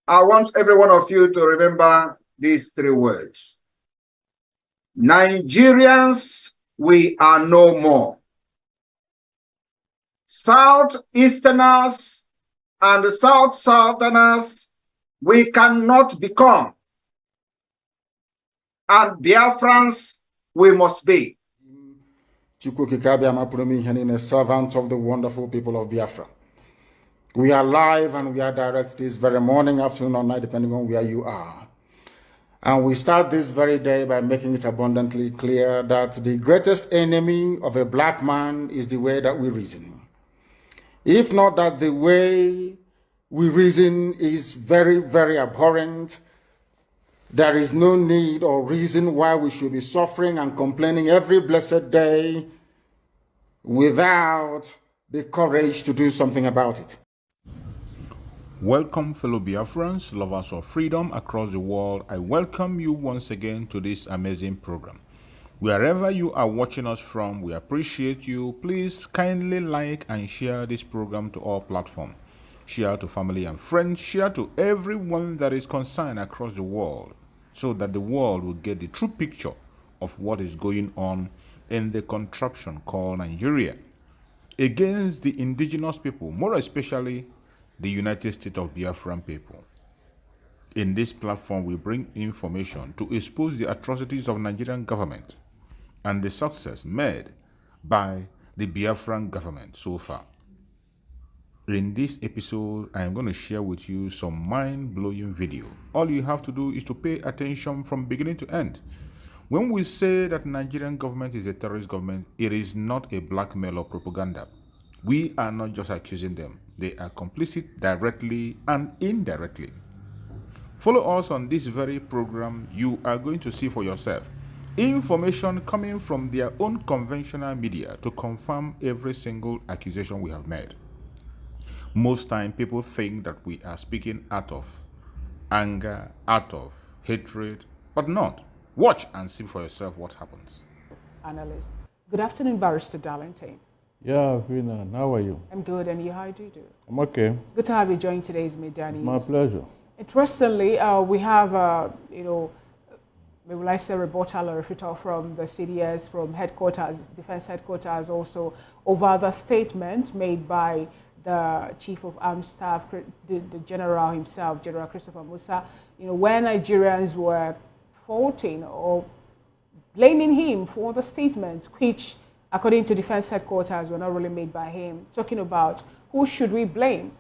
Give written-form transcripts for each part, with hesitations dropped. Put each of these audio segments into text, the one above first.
I want every one of you to remember these three words. Nigerians, we are no more. Southeasterners and Southerners, we cannot become. And Biafrans, we must be. A servant of the wonderful people of Biafra. We are live and we are direct this very morning, afternoon, or night, depending on where you are. And we start this very day by making it abundantly clear that the greatest enemy of a black man is the way that we reason. If not that the way we reason is very, very abhorrent, there is no need or reason why we should be suffering and complaining every blessed day without the courage to do something about it. Welcome, fellow Biafrans, lovers of freedom across the world. I welcome you once again to this amazing program. Wherever you are watching us from, we appreciate you. Please kindly like and share this program to all platforms. Share to family and friends. Share to everyone that is concerned across the world, so that the world will get the true picture of what is going on in the contraption called Nigeria against the indigenous people, more especially the United States of Biafran people. In this platform, we bring information to expose the atrocities of Nigerian government and the success made by the Biafran government so far. In this episode, I am going to share with you some mind-blowing video. All you have to do is to pay attention from beginning to end. When we say that Nigerian government is a terrorist government, it is not a blackmail or propaganda. We are not just accusing them. They are complicit directly and indirectly. Follow us on this very program. You are going to see for yourself information coming from their own conventional media to confirm every single accusation we have made. Most time people think that we are speaking out of anger, out of hatred, but not. Watch and see for yourself what happens. Analyst. Good afternoon, Barrister Darlington. Yeah, Fina, how are you? I'm good, and you, how do you do? I'm okay. Good to have you join today's Media News. My pleasure. Interestingly, we have, maybe will I say rebuttal or refutal from the CDS, from headquarters, defense headquarters, also over the statement made by the Chief of Armed Staff, the General himself, General Christopher Musa, where Nigerians were faulting or blaming him for the statement, which, according to defense headquarters, were not really made by him, talking about who should we blame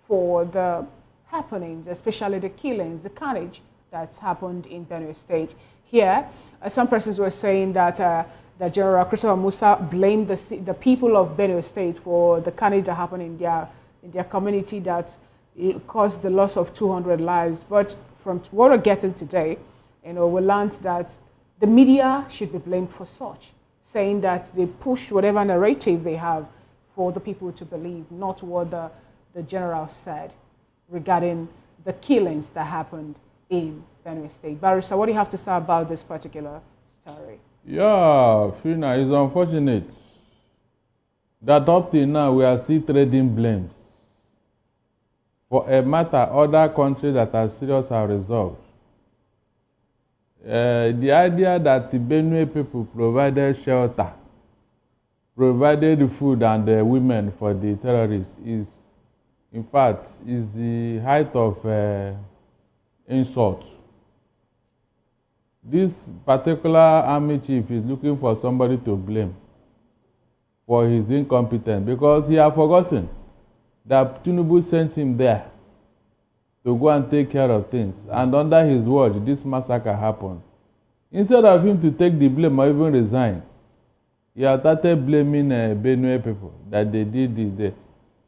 for the happenings, especially the killings, the carnage that's happened in Benue State. Here, some persons were saying that that General Christopher Musa blamed the people of Benue State for the carnage that happened in their community, that it caused the loss of 200 lives. But from what we're getting today, we learned that the media should be blamed for such, saying that they pushed whatever narrative they have for the people to believe, not what the general said regarding the killings that happened in Benue State. Barrister, what do you have to say about this particular story? Yeah, Fina, it's unfortunate that up till now we are still trading blames for a matter other countries that are serious have resolved. The idea that the Benue people provided shelter, provided food and women for the terrorists is, in fact, is the height of insult. This particular army chief is looking for somebody to blame for his incompetence, because he has forgotten that Tinubu sent him there to go and take care of things. And under his watch, this massacre happened. Instead of him to take the blame or even resign, he has started blaming Benue people that they did this there.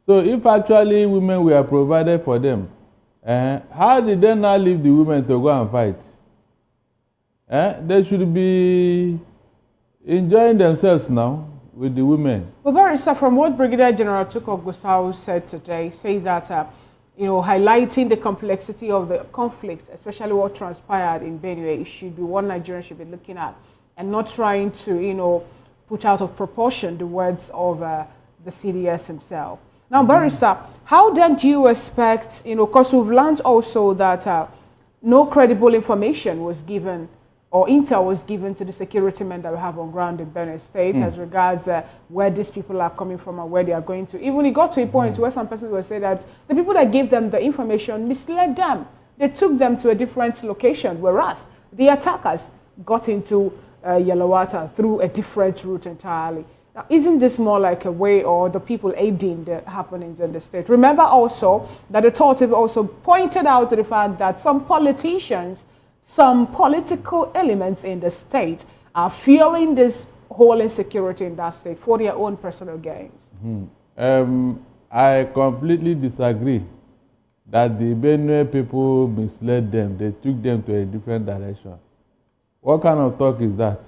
So if actually women were provided for them, how did they not leave the women to go and fight? They should be enjoying themselves now with the women. But Barrister, from what Brigadier General Tukur Gusau said today, say that highlighting the complexity of the conflict, especially what transpired in Benue, it should be what Nigerians should be looking at, and not trying to, put out of proportion the words of the CDS himself. Now, Barrister, how then do you expect, because we've learned also that no credible information was given or intel was given to the security men that we have on ground in Benue State as regards where these people are coming from and where they are going to. Even it got to a point where some persons will say that the people that gave them the information misled them. They took them to a different location, whereas the attackers got into Yellowater through a different route entirely. Now, isn't this more like a way or the people aiding the happenings in the state? Remember also that the authority also pointed out to the fact that some politicians, some political elements in the state are fueling this whole insecurity in that state for their own personal gains. I completely disagree that the Benue people misled them. They took them to a different direction. What kind of talk is that?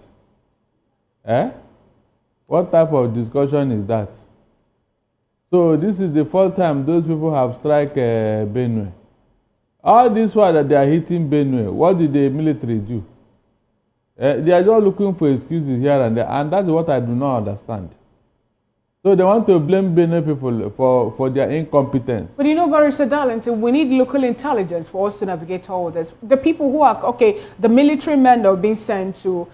What type of discussion is that? So this is the first time those people have struck Benue. All this while that they are hitting Benue, what did the military do? They are just looking for excuses here and there, and that's what I do not understand. So they want to blame Benue people for their incompetence. But Barrister Darlington, we need local intelligence for us to navigate all this. The people who are, the military men that are being sent to,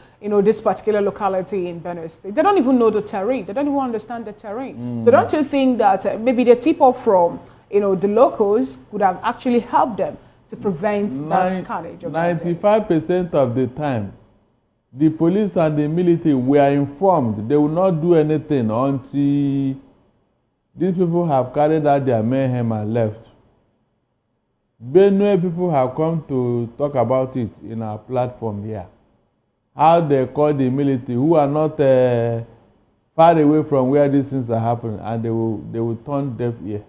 this particular locality in Benue State, they don't even know the terrain. They don't even understand the terrain. So don't you think that maybe the tip-off from, the locals could have actually helped them to prevent that carnage? 95% of the time, the police and the military were informed they will not do anything until these people have carried out their mayhem and left. Benue people have come to talk about it in our platform here. How they call the military, who are not far away from where these things are happening, and they will turn deaf ear,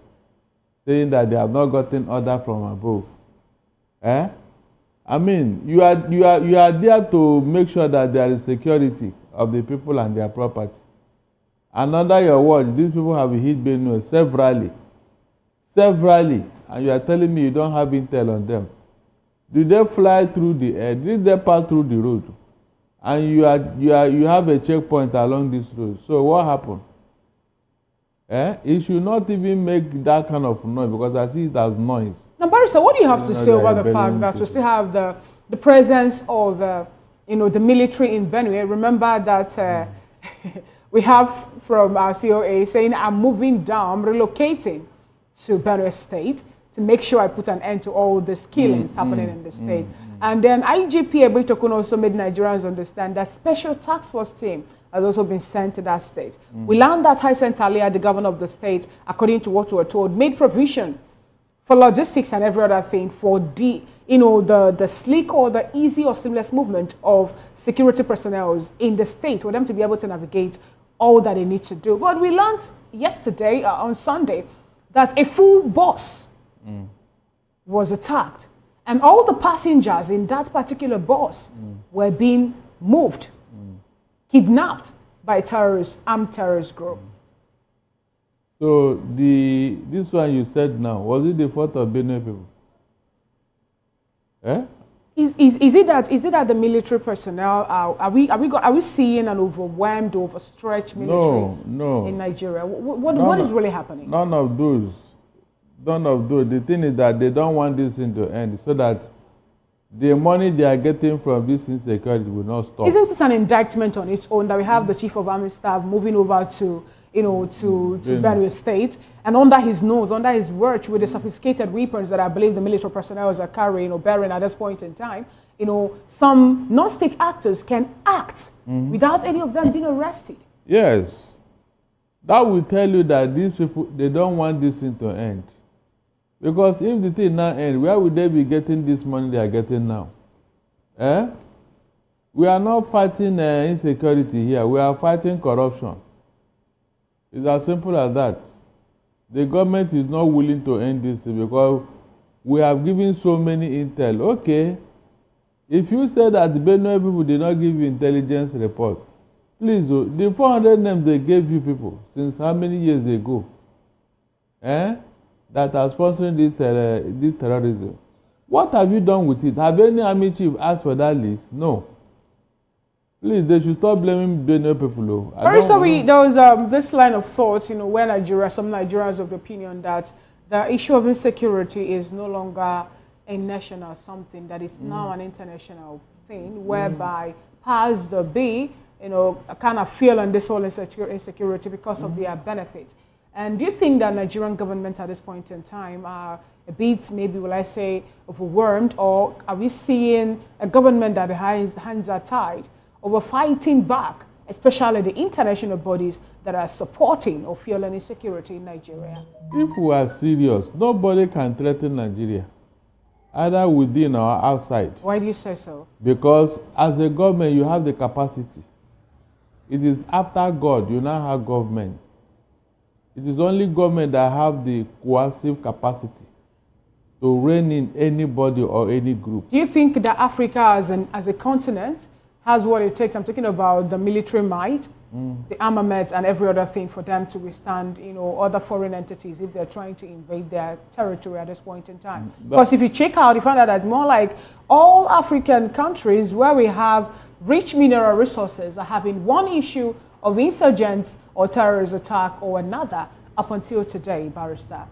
saying that they have not gotten order from above. I mean, you are there to make sure that there is security of the people and their property. And under your watch, these people have hit Benue severally, and you are telling me you don't have intel on them. Did they fly through the air? Did they pass through the road? And you have a checkpoint along this road. So what happened? It should not even make that kind of noise, because I see it as noise. Now, Barrister, what do you have to say about the fact that we still have the presence of, the military in Benue? Remember that we have from our COA saying, I'm moving down, relocating to Benue State to make sure I put an end to all these killings happening in the state. And then IGP Ebitokun also made Nigerians understand that special task force team has also been sent to that state. We learned that Hyacinth Alia, the governor of the state, according to what we were told, made provision for logistics and every other thing for the sleek or the easy or seamless movement of security personnel in the state for them to be able to navigate all that they need to do. But we learned yesterday, on Sunday, that a full bus was attacked. And all the passengers in that particular bus were being moved, kidnapped by a armed terrorist group. So this one you said now, was it the fault of Benue people? Is it that the military personnel are we seeing an overwhelmed, overstretched military in Nigeria? What is really happening? None of those. The thing is that they don't want this thing to end, so that the money they are getting from this insecurity will not stop. Isn't this an indictment on its own that we have the Chief of Army Staff moving over to Benue State, and under his nose, under his watch, with the sophisticated weapons that I believe the military personnel are carrying or bearing at this point in time, some non-state actors can act without any of them being arrested? Yes. That will tell you that these people, they don't want this thing to end. Because if the thing now ends, where would they be getting this money they are getting now? We are not fighting insecurity here. We are fighting corruption. It's as simple as that. The government is not willing to end this because we have given so many intel. Okay, if you say that the Benue people did not give you intelligence report, please, the 400 names they gave you people, since how many years ago? that are sponsoring this terrorism. What have you done with it? Have any army chief asked for that list? No. Please, they should stop blaming Benue people. There was this line of thought, where some Nigerians of the opinion that the issue of insecurity is no longer a national something, that is now an international thing, whereby powers that be, kind of feel on this whole insecurity because of their benefits. And do you think that Nigerian government at this point in time are a bit, maybe will I say, overwhelmed, or are we seeing a government that the hands are tied over fighting back, especially the international bodies that are supporting or fueling insecurity in Nigeria? If we are serious, nobody can threaten Nigeria, either within or outside. Why do you say so? Because as a government, you have the capacity. It is after God, you now have government. It is only government that have the coercive capacity to rein in anybody or any group. Do you think that Africa as a continent has what it takes? I'm talking about the military might, the armament, and every other thing for them to withstand, other foreign entities if they're trying to invade their territory at this point in time. Because if you check out, you find out that more like all African countries where we have rich mineral resources are having one issue of insurgents or terrorist attack or another up until today, Barrister.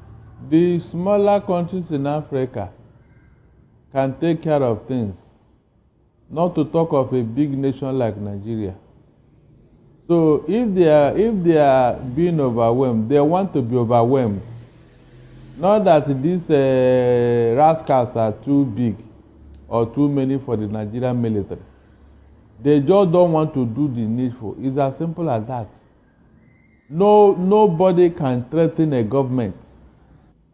The smaller countries in Africa can take care of things, not to talk of a big nation like Nigeria. So if they are being overwhelmed, they want to be overwhelmed. Not that these rascals are too big or too many for the Nigerian military. They just don't want to do the needful. It's as simple as that. Nobody can threaten a government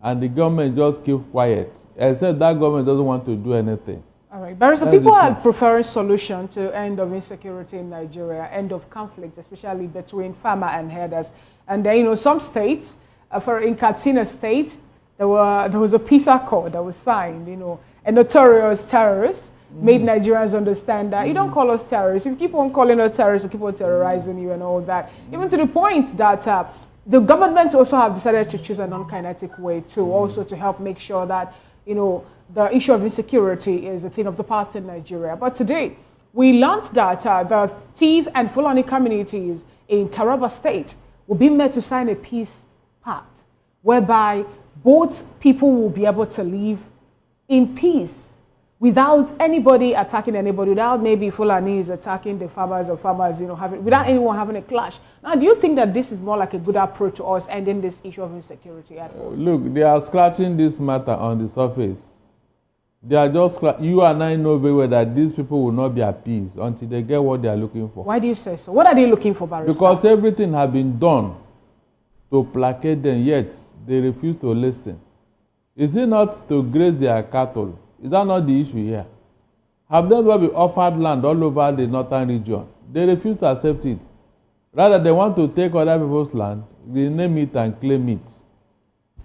and the government just keep quiet, except that government doesn't want to do anything. All right, Barrister, people are preferring solution to end of insecurity in Nigeria, end of conflict, especially between farmer and herders. And then, some states, in Katsina State, there was a peace accord that was signed, a notorious terrorist made Nigerians understand that you don't call us terrorists. If you keep on calling us terrorists, you keep on terrorizing you and all that. Even to the point that the government also have decided to choose a non-kinetic way too, also to help make sure that, the issue of insecurity is a thing of the past in Nigeria. But today, we learned that the Tiv and Fulani communities in Taraba State will be made to sign a peace pact, whereby both people will be able to live in peace without anybody attacking anybody, without maybe Fulanis attacking the farmers or farmers, without anyone having a clash. Now, do you think that this is more like a good approach to us ending this issue of insecurity at all? Look, they are scratching this matter on the surface. They are just, you and I know very well that these people will not be appeased until they get what they are looking for. Why do you say so? What are they looking for, Barrister? Because everything has been done to placate them, yet they refuse to listen. Is it not to graze their cattle? Is that not the issue here? Have they ever been offered land all over the northern region? They refuse to accept it. Rather, they want to take other people's land, rename it and claim it.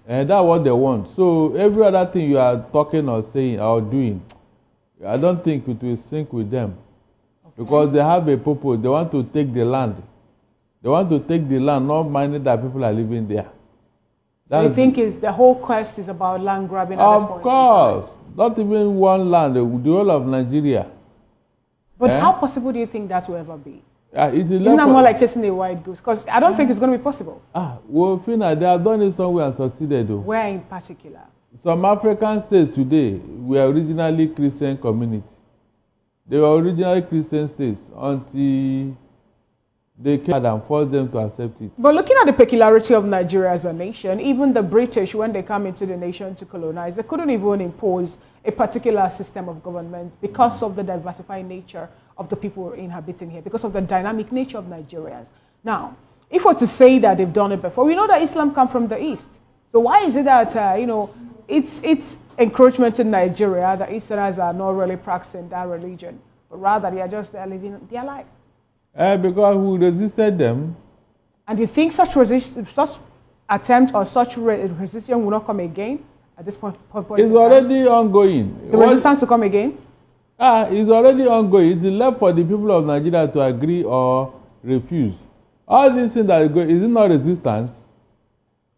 And that's what they want. So every other thing you are talking or saying or doing, I don't think it will sync with them. Okay. Because they have a purpose. They want to take the land. They want to take the land, not minding that people are living there. So you think the whole quest is about land grabbing at this point? Of course. Not even one land, the whole of Nigeria. But how possible do you think that will ever be? Isn't that more like chasing a white goose? Because I don't think it's going to be possible. Well, Fina, they have done it somewhere and succeeded though. Where in particular? Some African states today were originally Christian community. They were originally Christian states until they came and forced them to accept it. But looking at the peculiarity of Nigeria as a nation, even the British, when they come into the nation to colonize, they couldn't even impose a particular system of government because of the diversified nature of the people inhabiting here, because of the dynamic nature of Nigerians. Now, if we're to say that they've done it before, we know that Islam comes from the East. So why is it that, it's encroachment in Nigeria that Easterners are not really practicing that religion, but rather they are just living their life? Because we resisted them. And you think such attempt or such resistance will not come again at this point? It's already ongoing. The resistance to come again? It's already ongoing. It's left for the people of Nigeria to agree or refuse. All these things that is going, is it not resistance?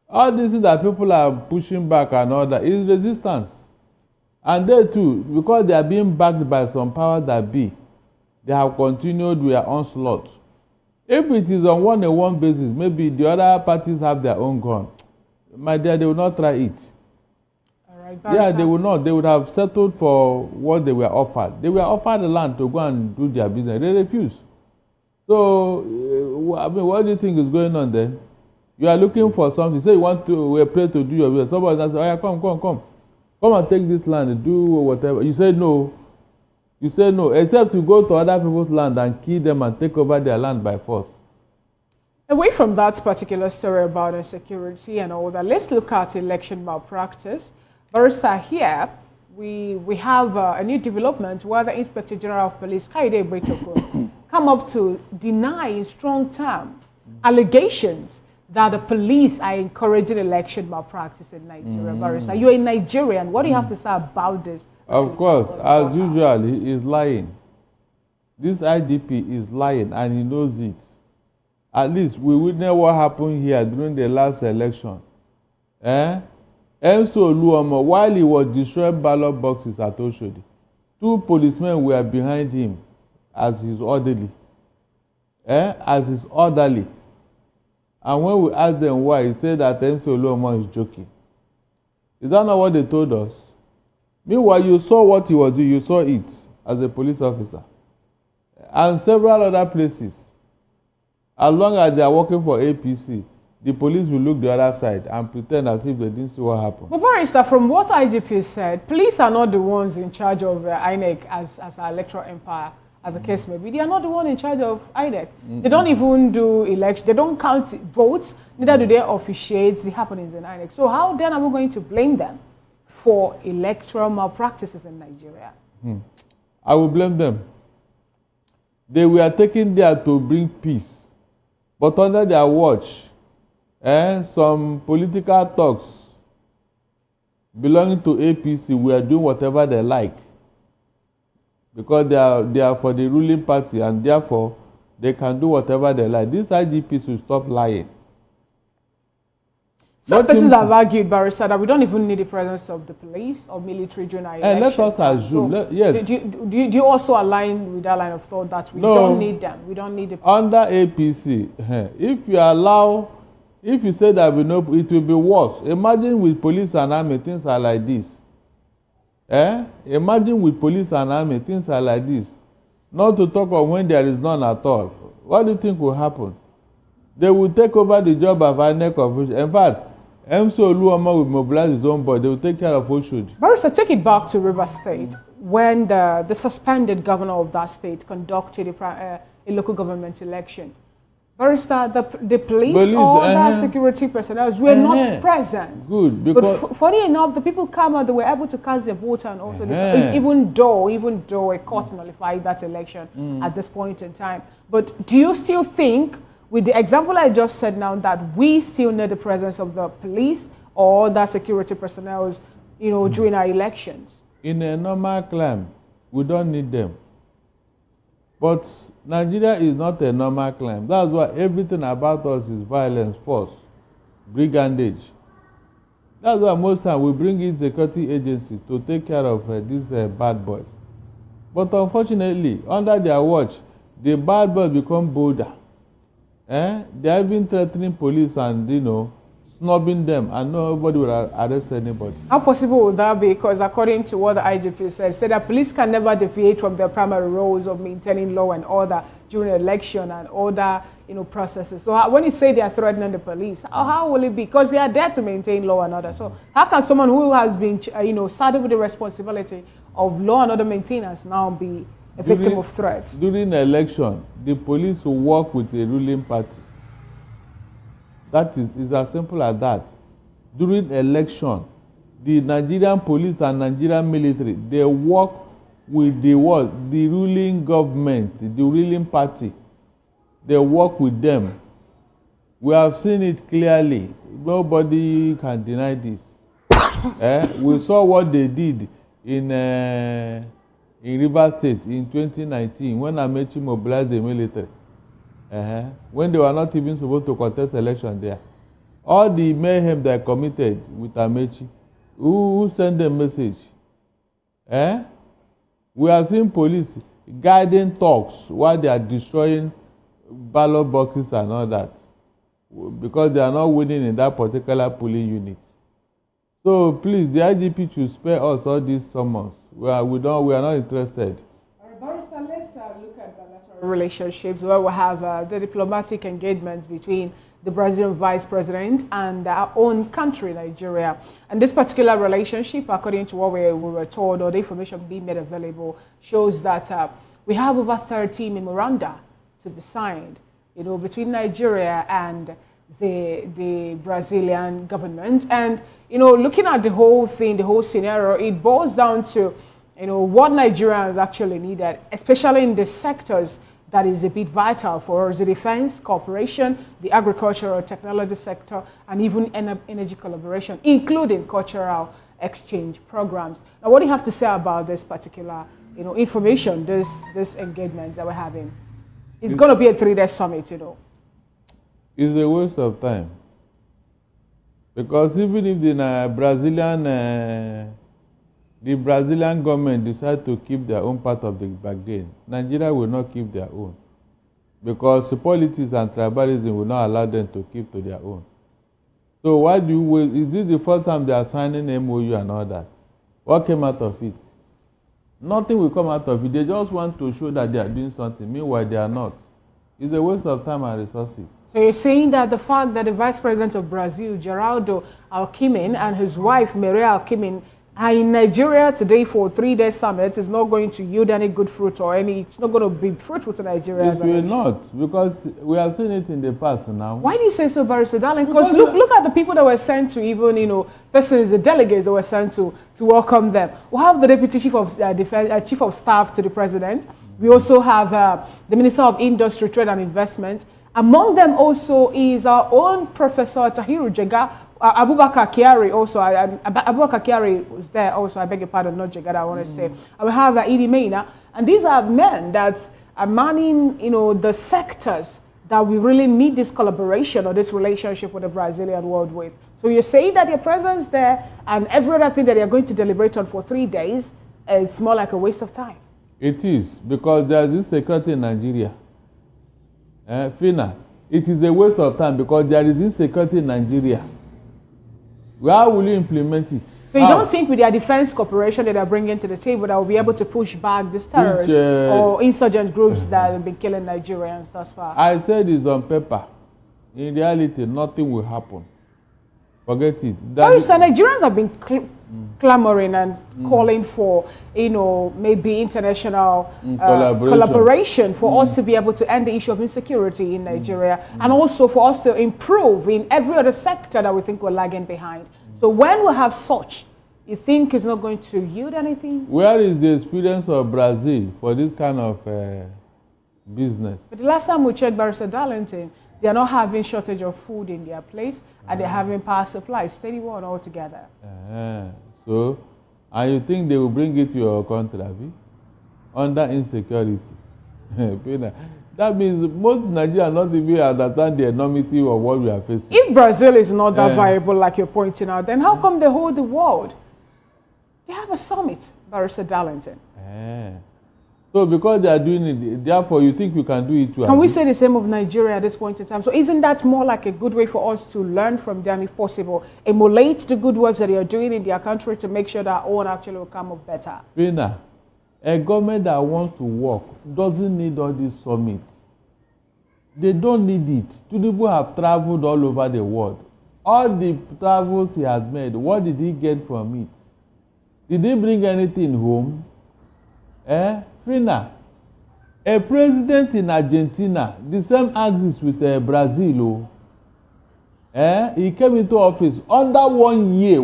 All these things that people are pushing back and all that is resistance. And they too, because they are being backed by some powers that be, they have continued their onslaught. If it is on one-on-one basis, maybe the other parties have their own gun. My dear, they will not try it. All right, yeah, they will not. They would have settled for what they were offered. They were offered the land to go and do their business. They refused. So, I mean, what do you think is going on then? You are looking for something. Say you want to pray to do your business. Somebody says, oh yeah, come. Come and take this land and do whatever. You say no. You say no, except to go to other people's land and kill them and take over their land by force. Away from that particular story about insecurity and all that, let's look at election malpractice. Barrister, here we have a new development where the Inspector General of Police, Kaide Bretoko, come up to deny in strong terms allegations that the police are encouraging election malpractice in Nigeria. Barrister, you're a Nigerian. What do you have to say about this? Of course, as usual, he is lying. This IDP is lying and he knows it. At least we witnessed what happened here during the last election. Enso Oluomo, while he was destroying ballot boxes at Oshodi, 2 policemen were behind him as his orderly. As his orderly. And when we asked them why, he said that Enso Oluomo is joking. Is that not what they told us? Meanwhile, you saw what he was doing, you saw it as a police officer. And several other places. As long as they are working for APC, the police will look the other side and pretend as if they didn't see what happened. But Barrister, from what IGP said, police are not the ones in charge of INEC as our electoral empire, as the case may be. They are not the one in charge of INEC. They don't even do election. They don't count votes. Neither do they officiate the happenings in INEC. So how then are we going to blame them for electoral malpractices in Nigeria? I will blame them. They were taken there to bring peace. But under their watch, some political talks belonging to APC were doing whatever they like. Because they are for the ruling party and therefore they can do whatever they like. These IGP should stop lying. Some persons have argued, Barrister, that we don't even need the presence of the police or military during our election. Let us assume. So, yes. Do you also align with that line of thought that we don't need them? We don't need the under APC, if you say that we know, it will be worse. Imagine with police and army, things are like this. Imagine with police and army, things are like this. Not to talk of when there is none at all. What do you think will happen? They will take over the job of INEC officials. In fact, Enso Oluomo will mobilize his own body. They will take care of Oshodi. Barrister, take it back to Rivers State when the suspended governor of that state conducted a local government election. Barrister, the police or the security personnel were not present. Good, because but funny enough, the people come out, they were able to cast their vote, and also even though a court nullified that election at this point in time. But do you still think, with the example I just said now, that we still need the presence of the police or the security personnel, during our elections? In a normal climate, we don't need them. But Nigeria is not a normal climate. That's why everything about us is violence, force, brigandage. That's why most times we bring in security agencies to take care of these bad boys. But unfortunately, under their watch, the bad boys become bolder. They have been threatening police and, snubbing them, and nobody will arrest anybody. How possible would that be? Because according to what the IGP said that police can never deviate from their primary roles of maintaining law and order during election and other, processes. So when you say they are threatening the police, how will it be? Because they are there to maintain law and order. So how can someone who has been, saddled with the responsibility of law and order maintenance now be a victim of threats? During the election, the police will work with the ruling party. That is as simple as that. During election, the Nigerian police and Nigerian military, they work with the ruling government, the ruling party. They work with them. We have seen it clearly. Nobody can deny this. We saw what they did in Rivers State in 2019 when Amechi mobilized the military. When they were not even supposed to contest election there. All the mayhem they committed with Amechi, who sent them message? We have seen police guiding talks while they are destroying ballot boxes and all that, because they are not winning in that particular polling unit. So please, the IGP should spare us all these summons. We are not interested. Barrister, let's look at bilateral relationships where we have the diplomatic engagement between the Brazilian vice president and our own country, Nigeria. And this particular relationship, according to what we were told, or the information being made available, shows that we have over 30 memoranda to be signed, between Nigeria and the Brazilian government. And, looking at the whole thing, the whole scenario, it boils down to, what Nigerians actually needed, especially in the sectors that is a bit vital for us: the defense, cooperation, the agricultural technology sector, and even energy collaboration, including cultural exchange programs. Now, what do you have to say about this particular, information, this engagement that we're having? It's going to be a 3-day summit, It's a waste of time. Because even if the Brazilian government decide to keep their own part of the bargain, Nigeria will not keep their own. Because politics and tribalism will not allow them to keep to their own. So why is this the first time they are signing MOU and all that? What came out of it? Nothing will come out of it. They just want to show that they are doing something. Meanwhile, they are not. It's a waste of time and resources. So you're saying that the fact that the Vice President of Brazil, Geraldo Alckmin, and his wife, Maria Alckmin, are in Nigeria today for a 3-day summit is not going to yield any good fruit or it's not going to be fruitful to Nigeria? It will not, because we have seen it in the past now. Why do you say so, Barrister Darling? Because look at the people that were sent to, even, persons, the delegates that were sent to welcome them. We have the Deputy Chief of Chief of Staff to the President. We also have the Minister of Industry, Trade and Investment. Among them also is our own Professor Tahiru Jega, Abubakar Kyari also. Abubakar Kyari was there also, I beg your pardon, not Jega, I want to say. And we have Idi Meina. And these are men that are manning, the sectors that we really need this collaboration or this relationship with the Brazilian world with. So you're saying that your presence there and every other thing that you're going to deliberate on for 3 days is more like a waste of time. It is, because there's insecurity in Nigeria. Fina, it is a waste of time because there is insecurity in Nigeria. How will you implement it? So you don't think with their defense cooperation that they're bringing to the table that will be able to push back these terrorists or insurgent groups that have been killing Nigerians thus far? I said it's on paper. In reality, nothing will happen. Forget it. Nigerians have been clamoring and calling for, maybe international collaboration for us to be able to end the issue of insecurity in Nigeria and also for us to improve in every other sector that we think we're lagging behind. So when we have such, you think it's not going to yield anything? Where is the experience of Brazil for this kind of business? But the last time we checked, Barrister Darlington, they are not having shortage of food in their place, and they're having power supply, steady one altogether. So, and you think they will bring it to your country, under insecurity? That means most Nigerians not even understand the enormity of what we are facing. If Brazil is not that viable, like you're pointing out, then how come they hold the world? They have a summit, Barrister Darlington. So because they are doing it, therefore you think you can do it too? Can we say the same of Nigeria at this point in time? So isn't that more like a good way for us to learn from them, if possible, emulate the good works that they are doing in their country to make sure that our own actually will come up better? Pina, a government that wants to work doesn't need all these summits. They don't need it. Tinubu have traveled all over the world. All the travels he has made, what did he get from it? Did he bring anything home? Fina, a president in Argentina, the same axis with Brazil, he came into office under 1 year,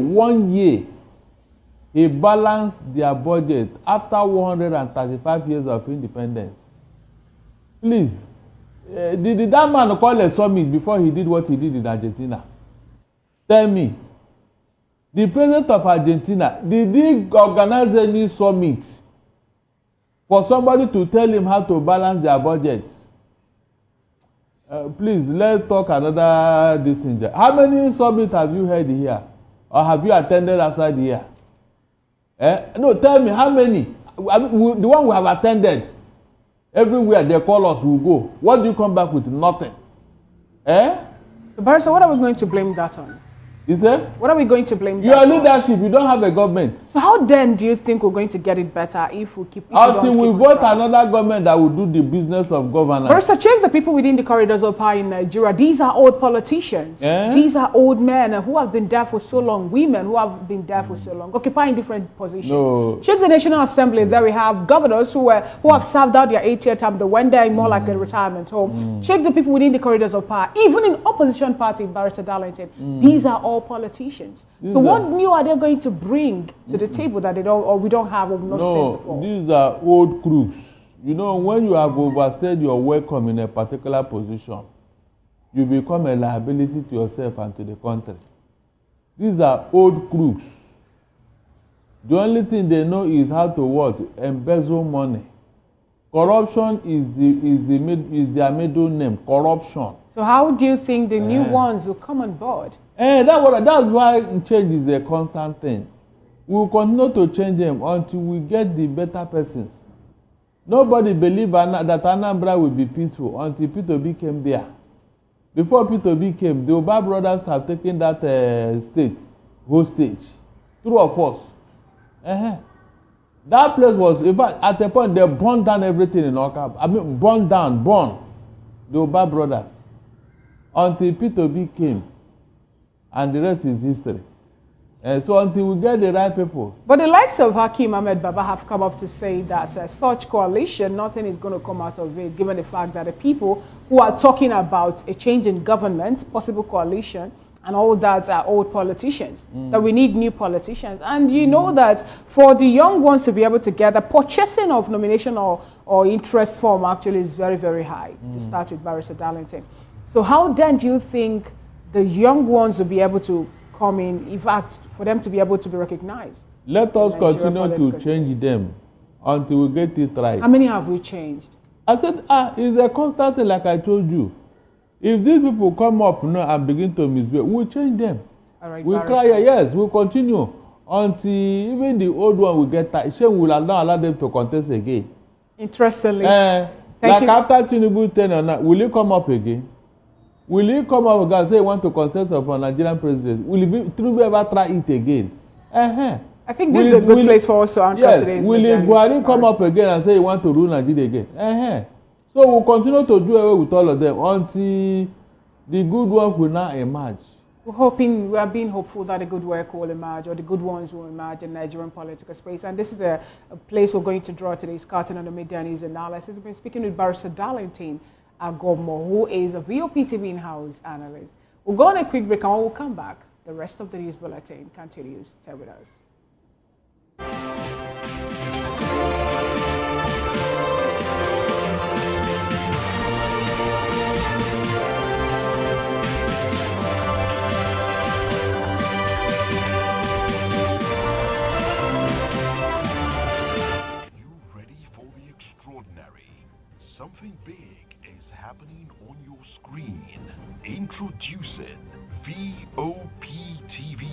he balanced their budget after 135 years of independence. Please, did that man call a summit before he did what he did in Argentina? Tell me, the president of Argentina, did he organize any summit for somebody to tell him how to balance their budget? Please, let's talk another this thing. How many summits have you heard here? Or have you attended outside here? No, tell me, how many? I mean, the one we have attended, everywhere they call us, we go. What do you come back with? Nothing. So, Barrister, what are we going to blame that on? Is it? What are we going to blame Your that leadership, on? you don't have a government. So how then do you think we're going to get it better if we keep... Until we vote another government that will do the business of governance. Barrister, check the people within the corridors of power in Nigeria. These are old politicians. These are old men who have been there for so long. Women who have been there for so long, occupying different positions. No. Check the National Assembly. There we have governors who have served out their 8-year term. They went there more like a retirement home. Check the people within the corridors of power. Even in opposition party, Barrister Darlington, these are all politicians. So what new are they going to bring to the table that they don't, or we don't have, or we've not seen before? These are old crooks. You know, when you have overstayed your welcome in a particular position, you become a liability to yourself and to the country. These are old crooks. The only thing they know is how to what? Embezzle money. Corruption is their middle name. Corruption. So how do you think the new ones will come on board? That's why change is a constant thing. We will continue to change them until we get the better persons. Nobody believed that Anambra will be peaceful until P2B came there. Before P2B came, the Oba brothers have taken that state hostage. True or false? That place was, in fact, at a point, they burned down everything in Oka. I mean, burned the Oba brothers. Until P2B came. And the rest is history. So until we get the right people. But the likes of Hakeem Ahmed Baba have come up to say that such coalition, nothing is going to come out of it, given the fact that the people who are talking about a change in government, possible coalition, and all that are old politicians, that we need new politicians. And you know that for the young ones to be able to get the purchasing of nomination or interest form actually is very, very high, to start with Barrister Darlington. So how then do you think the young ones will be able to come in fact, for them to be able to be recognized? Let us continue to change them until we get it right. How many have we changed? I said, it's a constant thing, like I told you. If these people come up now and begin to misbehave, we'll change them. All right, we'll cry, yes, we'll continue until even the old one will get tired. Shame will not allow them to contest again. Interestingly. After Tinubu tenure, will you come up again? Will he come up and say he want to contest for Nigerian president? Will Tinubu ever try it again? I think this is a good place for us to anchor today's Will Buhari come up again and say he want to rule Nigeria again? So we'll continue to do away with all of them until the good work will now emerge. We are being hopeful that the good work will emerge, or the good ones will emerge in Nigerian political space. And this is a place we're going to draw today's curtain on the Midday News Analysis. We've been speaking with Barrister Darlington Agomo, who is a VOP TV in-house analyst. We'll go on a quick break and when we'll come back, the rest of the news bulletin continues. Stay with us. You ready for the extraordinary? Something big is happening on your screen. Introducing VOP TV.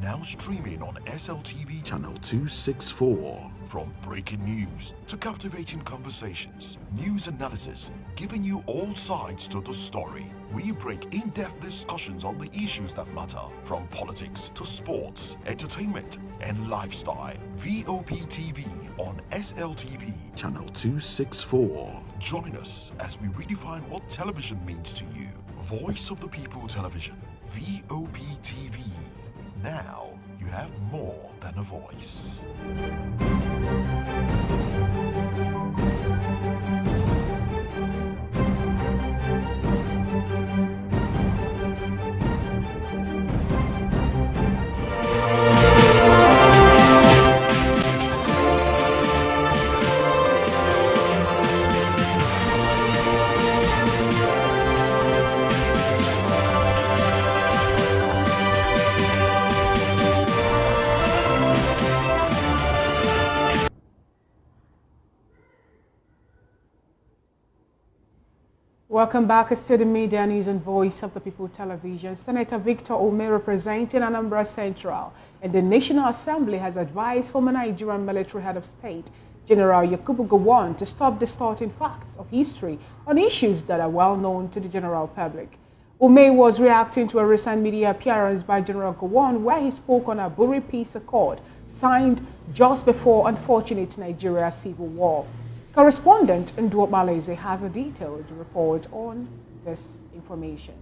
Now streaming on SLTV channel 264. From breaking news to captivating conversations, news analysis, giving you all sides to the story. We break in-depth discussions on the issues that matter, from politics to sports, entertainment, and lifestyle. VOP TV on SLTV channel 264. Join us as we redefine what television means to you. Voice of the People Television, VOP TV. Now you have more than a voice. Welcome back to the Media News and Voice of the People Television. Senator Victor Ome, representing Anambra Central in the National Assembly, has advised former Nigerian military head of state, General Yakubu Gowon, to stop distorting facts of history on issues that are well known to the general public. Ome was reacting to a recent media appearance by General Gowon, where he spoke on a Buri Peace Accord signed just before unfortunate Nigeria's civil war. Correspondent Ndwo Malaysia has a detailed report on this information.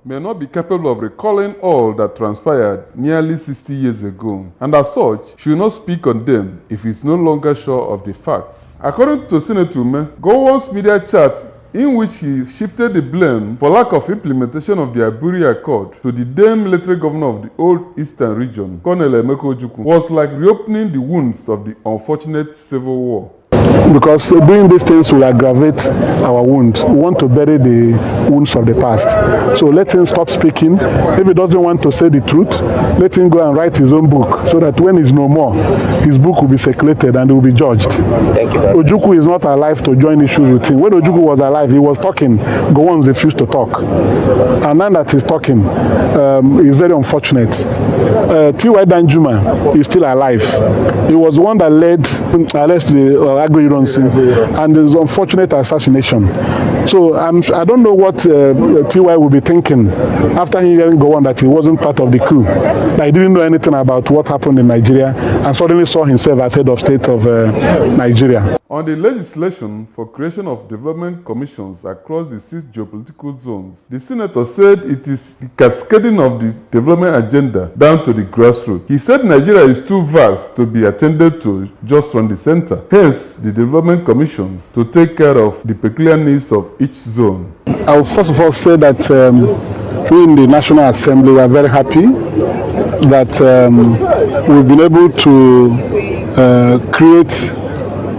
May not be capable of recalling all that transpired nearly 60 years ago, and as such, should not speak on them if he is no longer sure of the facts. According to Senator Ume, Gowon's media chat, in which he shifted the blame for lack of implementation of the Aburi Accord to the then military governor of the old eastern region, Colonel Emeka Ojukwu, was like reopening the wounds of the unfortunate civil war. Because doing these things will aggravate our wound. We want to bury the wounds of the past. So let him stop speaking. If he doesn't want to say the truth, let him go and write his own book, so that when he's no more, his book will be circulated and he will be judged. Thank you. Ojukwu is not alive to join issues with him. When Ojukwu was alive, he was talking. Gowon refused to talk. And now that he's talking, it's very unfortunate. T.Y. Danjuma is still alive. He was the one that led the and his unfortunate assassination. So I don't know what TY will be thinking after hearing Gowon that he wasn't part of the coup, that he didn't know anything about what happened in Nigeria, and suddenly saw himself as head of state of Nigeria. On the legislation for creation of development commissions across the 6 geopolitical zones, the senator said it is the cascading of the development agenda down to the grassroots. He said Nigeria is too vast to be attended to just from the center. Hence, the development commissions to take care of the peculiar needs of each zone. I will first of all say that we in the National Assembly are very happy that we've been able to create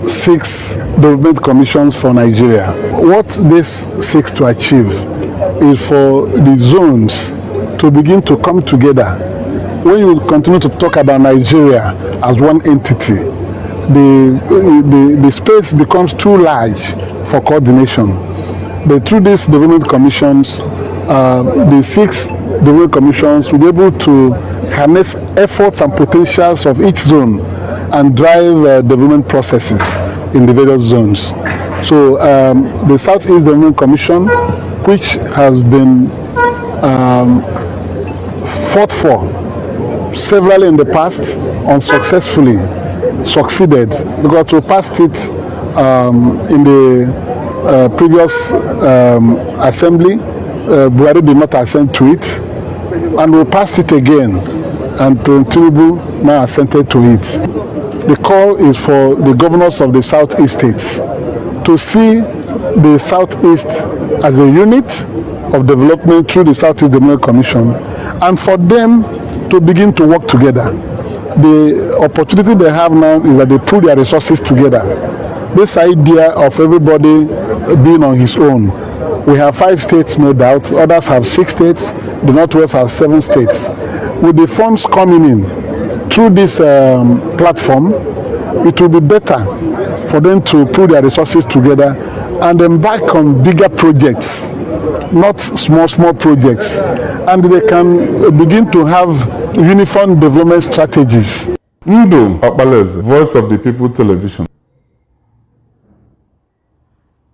6 development commissions for Nigeria. What this seeks to achieve is for the zones to begin to come together. When you continue to talk about Nigeria as one entity, the space becomes too large for coordination. But through these development commissions, the 6 development commissions will be able to harness efforts and potentials of each zone and drive development processes in the various zones. So the Southeast Development Commission, which has been fought for severally in the past, unsuccessfully succeeded, because we passed it in the previous assembly. Buhari did not assent to it, and we passed it again, and Tinubu now assented to it. The call is for the governors of the Southeast states to see the Southeast as a unit of development through the Southeast Development Commission, and for them to begin to work together. The opportunity they have now is that they put their resources together. This idea of everybody being on his own. We have 5 states, no doubt. Others have 6 states. The Northwest has 7 states. With the funds coming in through this platform, it will be better for them to put their resources together and embark on bigger projects, not small projects, and they can begin to have uniform development strategies. Ndwo Malaysia, Voice of the People Television.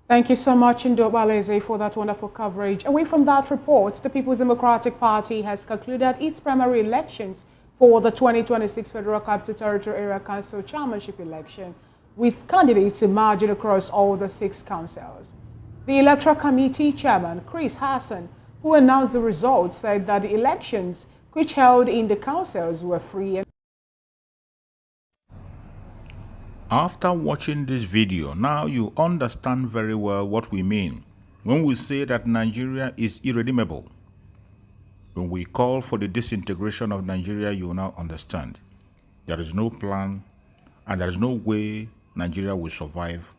Thank you so much, Ndwo Malaysia, for that wonderful coverage. Away from that report, the People's Democratic Party has concluded its primary elections for the 2026 Federal Capital Territory Area Council Chairmanship election, with candidates emerging across all the 6 councils. The Electoral Committee Chairman, Chris Hassan, who announced the results, said that the elections which held in the councils were free and After watching this video, now you understand very well what we mean when we say that Nigeria is irredeemable. When we call for the disintegration of Nigeria, you will now understand. There is no plan and there is no way Nigeria will survive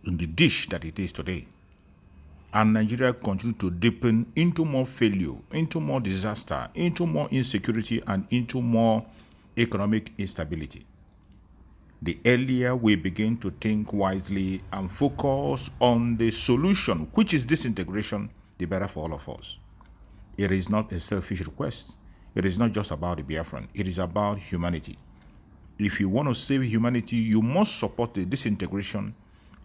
in the dish that it is today. And Nigeria continues to deepen into more failure, into more disaster, into more insecurity, and into more economic instability. the earlier we begin to think wisely and focus on the solution, which is disintegration, the better for all of us. It is not a selfish request. It is not just about the Biafran. It is about humanity. If you want to save humanity, you must support the disintegration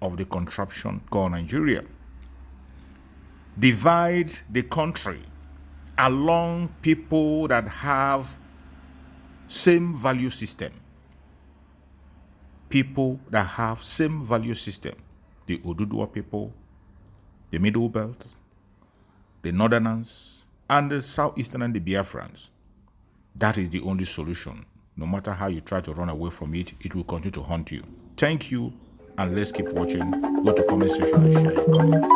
of the contraption called Nigeria. Divide the country along people that have same value system. People that have same value system. The Oduduwa people, the Middle Belt, the Northerners, and the Southeastern and the Biafrans. That is the only solution. No matter how you try to run away from it, it will continue to haunt you. Thank you, and let's keep watching. Go to comment section and share your comments.